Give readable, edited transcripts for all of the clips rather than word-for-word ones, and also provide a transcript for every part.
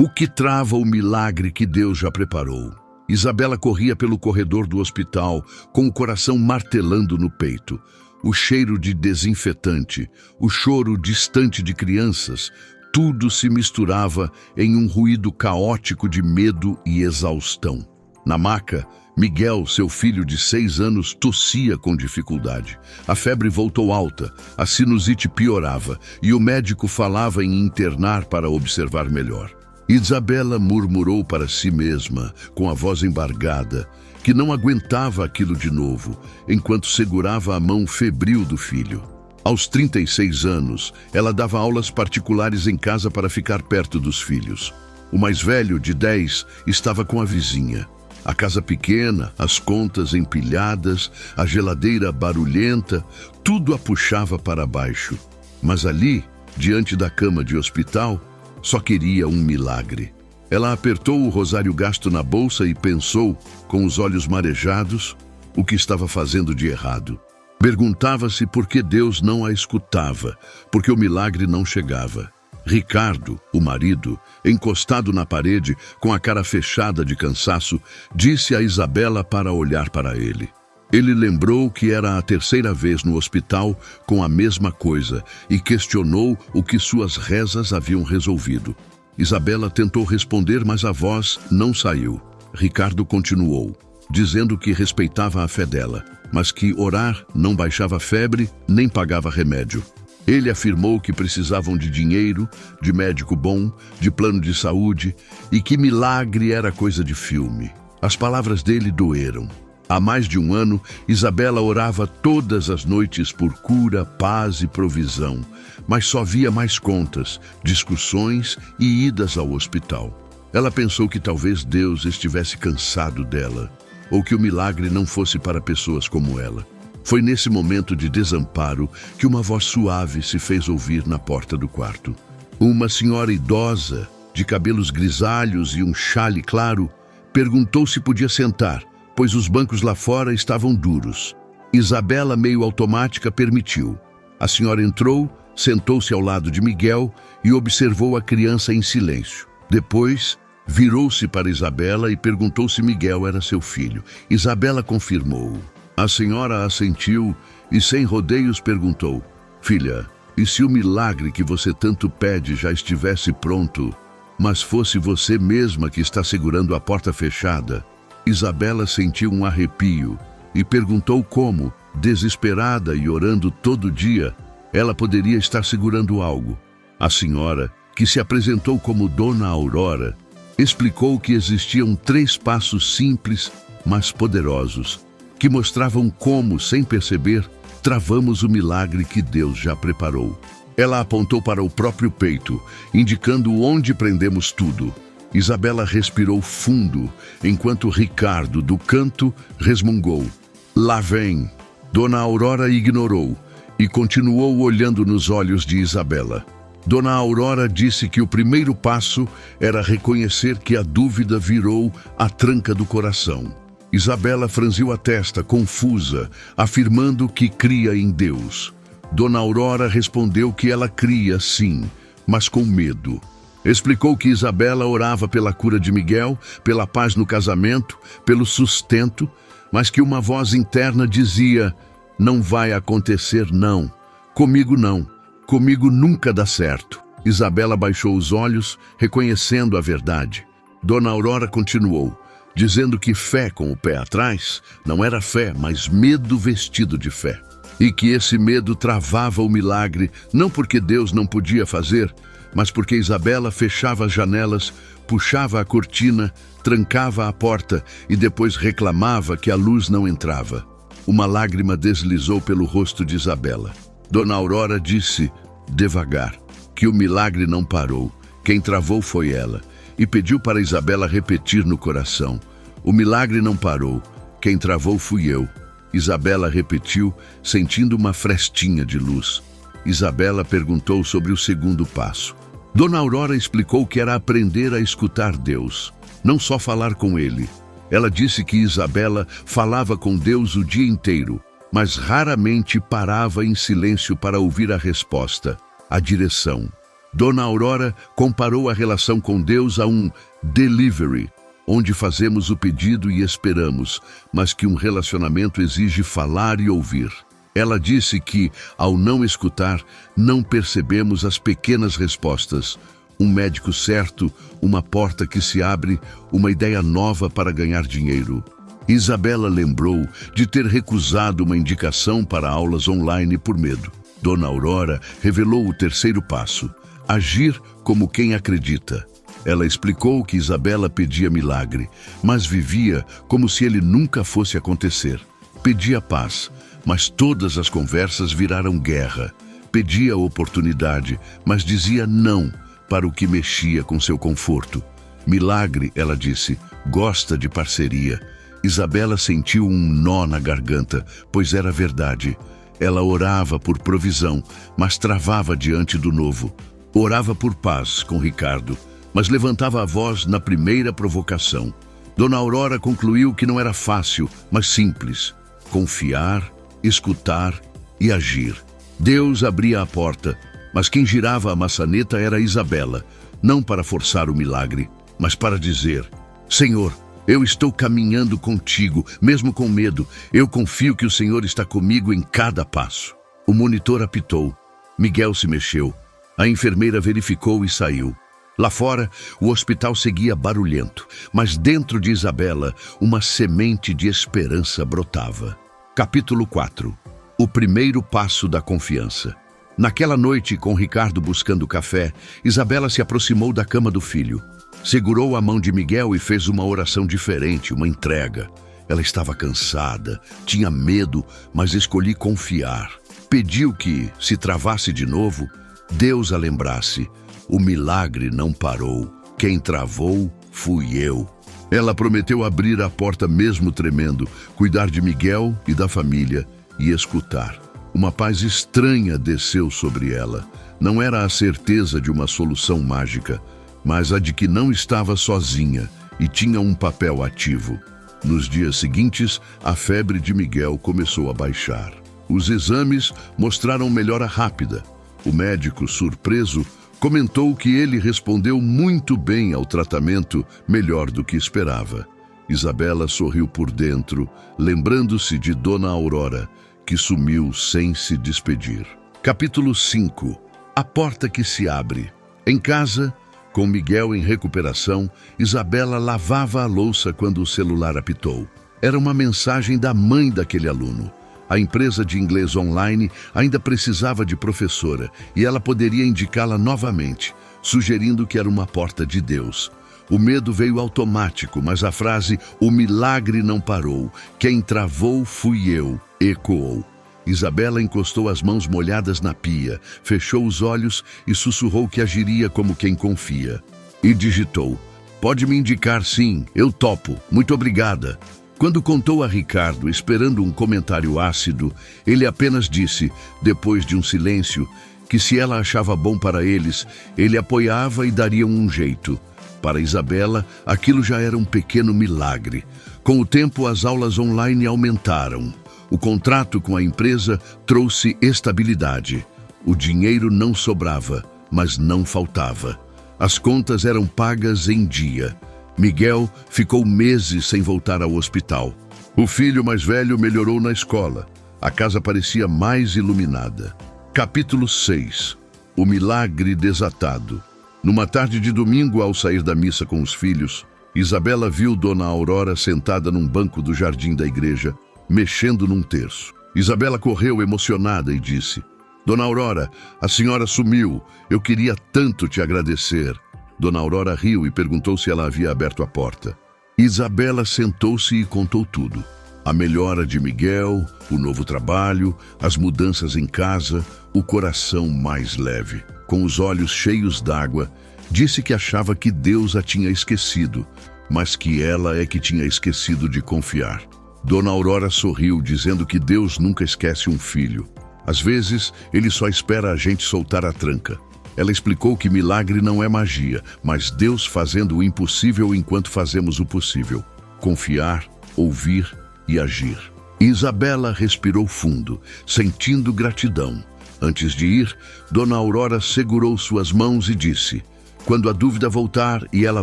O que trava o milagre que Deus já preparou? Isabela corria pelo corredor do hospital, com o coração martelando no peito. O cheiro de desinfetante, o choro distante de crianças, tudo se misturava em um ruído caótico de medo e exaustão. Na maca, Miguel, seu filho de 6 anos, tossia com dificuldade. A febre voltou alta, a sinusite piorava e o médico falava em internar para observar melhor. Isabela murmurou para si mesma, com a voz embargada, que não aguentava aquilo de novo, enquanto segurava a mão febril do filho. Aos 36 anos, ela dava aulas particulares em casa para ficar perto dos filhos. O mais velho, de 10, estava com a vizinha. A casa pequena, as contas empilhadas, a geladeira barulhenta, tudo a puxava para baixo. Mas ali, diante da cama de hospital, só queria um milagre. Ela apertou o rosário gasto na bolsa e pensou, com os olhos marejados, o que estava fazendo de errado. Perguntava-se por que Deus não a escutava, porque o milagre não chegava. Ricardo, o marido, encostado na parede, com a cara fechada de cansaço, disse a Isabela para olhar para ele. Ele lembrou que era a 3ª vez no hospital com a mesma coisa e questionou o que suas rezas haviam resolvido. Isabela tentou responder, mas a voz não saiu. Ricardo continuou, dizendo que respeitava a fé dela, mas que orar não baixava a febre nem pagava remédio. Ele afirmou que precisavam de dinheiro, de médico bom, de plano de saúde e que milagre era coisa de filme. As palavras dele doeram. Há mais de 1 ano, Isabela orava todas as noites por cura, paz e provisão, mas só via mais contas, discussões e idas ao hospital. Ela pensou que talvez Deus estivesse cansado dela, ou que o milagre não fosse para pessoas como ela. Foi nesse momento de desamparo que uma voz suave se fez ouvir na porta do quarto. Uma senhora idosa, de cabelos grisalhos e um xale claro, perguntou se podia sentar, pois os bancos lá fora estavam duros. Isabela, meio automática, permitiu. A senhora entrou, sentou-se ao lado de Miguel e observou a criança em silêncio. Depois, virou-se para Isabela e perguntou se Miguel era seu filho. Isabela confirmou. A senhora assentiu e, sem rodeios, perguntou: "Filha, e se o milagre que você tanto pede já estivesse pronto, mas fosse você mesma que está segurando a porta fechada?" Isabela sentiu um arrepio e perguntou como, desesperada e orando todo dia, ela poderia estar segurando algo. A senhora, que se apresentou como Dona Aurora, explicou que existiam 3 passos simples, mas poderosos, que mostravam como, sem perceber, travamos o milagre que Deus já preparou. Ela apontou para o próprio peito, indicando onde prendemos tudo. Isabela respirou fundo, enquanto Ricardo, do canto, resmungou: "Lá vem." Dona Aurora ignorou e continuou olhando nos olhos de Isabela. Dona Aurora disse que o primeiro passo era reconhecer que a dúvida virou a tranca do coração. Isabela franziu a testa, confusa, afirmando que cria em Deus. Dona Aurora respondeu que ela cria, sim, mas com medo. Explicou que Isabela orava pela cura de Miguel, pela paz no casamento, pelo sustento, mas que uma voz interna dizia: "Não vai acontecer, não. Comigo não. Comigo nunca dá certo." Isabela baixou os olhos, reconhecendo a verdade. Dona Aurora continuou, dizendo que fé com o pé atrás não era fé, mas medo vestido de fé. E que esse medo travava o milagre, não porque Deus não podia fazer, mas porque Isabela fechava as janelas, puxava a cortina, trancava a porta e depois reclamava que a luz não entrava. Uma lágrima deslizou pelo rosto de Isabela. Dona Aurora disse, devagar, que o milagre não parou. Quem travou foi ela, e pediu para Isabela repetir no coração: "O milagre não parou. Quem travou fui eu." Isabela repetiu, sentindo uma frestinha de luz. Isabela perguntou sobre o segundo passo. Dona Aurora explicou que era aprender a escutar Deus, não só falar com Ele. Ela disse que Isabela falava com Deus o dia inteiro, mas raramente parava em silêncio para ouvir a resposta, a direção. Dona Aurora comparou a relação com Deus a um delivery, onde fazemos o pedido e esperamos, mas que um relacionamento exige falar e ouvir. Ela disse que, ao não escutar, não percebemos as pequenas respostas. Um médico certo, uma porta que se abre, uma ideia nova para ganhar dinheiro. Isabela lembrou de ter recusado uma indicação para aulas online por medo. Dona Aurora revelou o terceiro passo: agir como quem acredita. Ela explicou que Isabela pedia milagre, mas vivia como se ele nunca fosse acontecer. Pedia paz, mas todas as conversas viraram guerra. Pedia oportunidade, mas dizia não para o que mexia com seu conforto. Milagre, ela disse, gosta de parceria. Isabela sentiu um nó na garganta, pois era verdade. Ela orava por provisão, mas travava diante do novo. Orava por paz com Ricardo, mas levantava a voz na primeira provocação. Dona Aurora concluiu que não era fácil, mas simples. Confiar, escutar e agir. Deus abria a porta, mas quem girava a maçaneta era Isabela, não para forçar o milagre, mas para dizer: Senhor, eu estou caminhando contigo, mesmo com medo. Eu confio que o Senhor está comigo em cada passo. O monitor apitou. Miguel se mexeu. A enfermeira verificou e saiu. Lá fora, o hospital seguia barulhento, mas dentro de Isabela, uma semente de esperança brotava. Capítulo 4. O primeiro passo da confiança. Naquela noite, com Ricardo buscando café, Isabela se aproximou da cama do filho. Segurou a mão de Miguel e fez uma oração diferente, uma entrega. Ela estava cansada, tinha medo, mas escolhi confiar. Pediu que, se travasse de novo, Deus a lembrasse. O milagre não parou. Quem travou fui eu. Ela prometeu abrir a porta mesmo tremendo, cuidar de Miguel e da família e escutar. Uma paz estranha desceu sobre ela. Não era a certeza de uma solução mágica, mas a de que não estava sozinha e tinha um papel ativo. Nos dias seguintes, a febre de Miguel começou a baixar. Os exames mostraram melhora rápida. O médico, surpreso, comentou que ele respondeu muito bem ao tratamento, melhor do que esperava. Isabela sorriu por dentro, lembrando-se de Dona Aurora, que sumiu sem se despedir. Capítulo 5. A porta que se abre. Em casa, com Miguel em recuperação, Isabela lavava a louça quando o celular apitou. Era uma mensagem da mãe daquele aluno. A empresa de inglês online ainda precisava de professora e ela poderia indicá-la novamente, sugerindo que era uma porta de Deus. O medo veio automático, mas a frase "o milagre não parou, quem travou fui eu" ecoou. Isabela encostou as mãos molhadas na pia, fechou os olhos e sussurrou que agiria como quem confia. E digitou: "Pode me indicar sim, eu topo, muito obrigada." Quando contou a Ricardo, esperando um comentário ácido, ele apenas disse, depois de um silêncio, que se ela achava bom para eles, ele apoiava e daria um jeito. Para Isabela, aquilo já era um pequeno milagre. Com o tempo, as aulas online aumentaram. O contrato com a empresa trouxe estabilidade. O dinheiro não sobrava, mas não faltava. As contas eram pagas em dia. Miguel ficou meses sem voltar ao hospital. O filho mais velho melhorou na escola. A casa parecia mais iluminada. Capítulo 6. O milagre desatado. Numa tarde de domingo, ao sair da missa com os filhos, Isabela viu Dona Aurora sentada num banco do jardim da igreja, mexendo num terço. Isabela correu emocionada e disse: "Dona Aurora, a senhora sumiu. Eu queria tanto te agradecer." Dona Aurora riu e perguntou se ela havia aberto a porta. Isabela sentou-se e contou tudo. A melhora de Miguel, o novo trabalho, as mudanças em casa, o coração mais leve. Com os olhos cheios d'água, disse que achava que Deus a tinha esquecido, mas que ela é que tinha esquecido de confiar. Dona Aurora sorriu, dizendo que Deus nunca esquece um filho. Às vezes, ele só espera a gente soltar a tranca. Ela explicou que milagre não é magia, mas Deus fazendo o impossível enquanto fazemos o possível. Confiar, ouvir e agir. Isabela respirou fundo, sentindo gratidão. Antes de ir, Dona Aurora segurou suas mãos e disse: quando a dúvida voltar e ela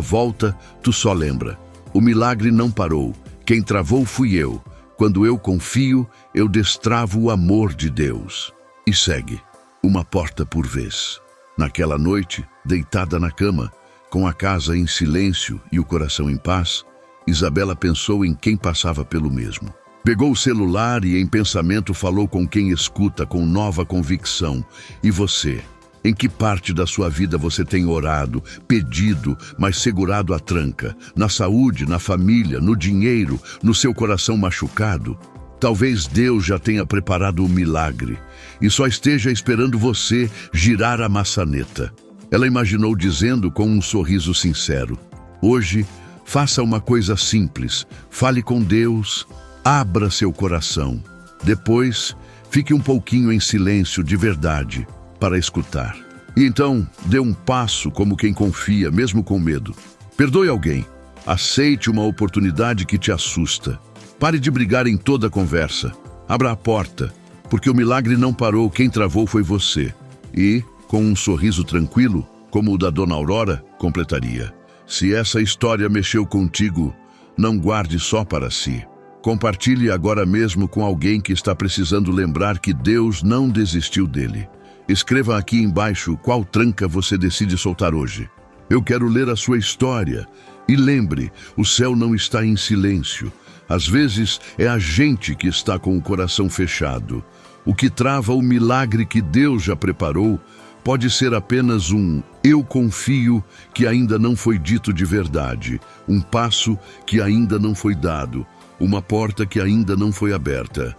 volta, tu só lembra. O milagre não parou. Quem travou fui eu. Quando eu confio, eu destravo o amor de Deus. E segue, uma porta por vez. Naquela noite, deitada na cama, com a casa em silêncio e o coração em paz, Isabela pensou em quem passava pelo mesmo. Pegou o celular e em pensamento falou com quem escuta com nova convicção. E você? Em que parte da sua vida você tem orado, pedido, mas segurado a tranca? Na saúde, na família, no dinheiro, no seu coração machucado? Talvez Deus já tenha preparado o milagre e só esteja esperando você girar a maçaneta. Ela imaginou dizendo com um sorriso sincero: hoje, faça uma coisa simples, fale com Deus, abra seu coração. Depois, fique um pouquinho em silêncio de verdade para escutar. E então, dê um passo como quem confia, mesmo com medo. Perdoe alguém. Aceite uma oportunidade que te assusta. Pare de brigar em toda conversa. Abra a porta, porque o milagre não parou, quem travou foi você. E, com um sorriso tranquilo, como o da Dona Aurora, completaria: se essa história mexeu contigo, não guarde só para si. Compartilhe agora mesmo com alguém que está precisando lembrar que Deus não desistiu dele. Escreva aqui embaixo qual tranca você decide soltar hoje. Eu quero ler a sua história. E lembre, o céu não está em silêncio. Às vezes é a gente que está com o coração fechado. O que trava o milagre que Deus já preparou pode ser apenas um "eu confio" que ainda não foi dito de verdade, um passo que ainda não foi dado, uma porta que ainda não foi aberta.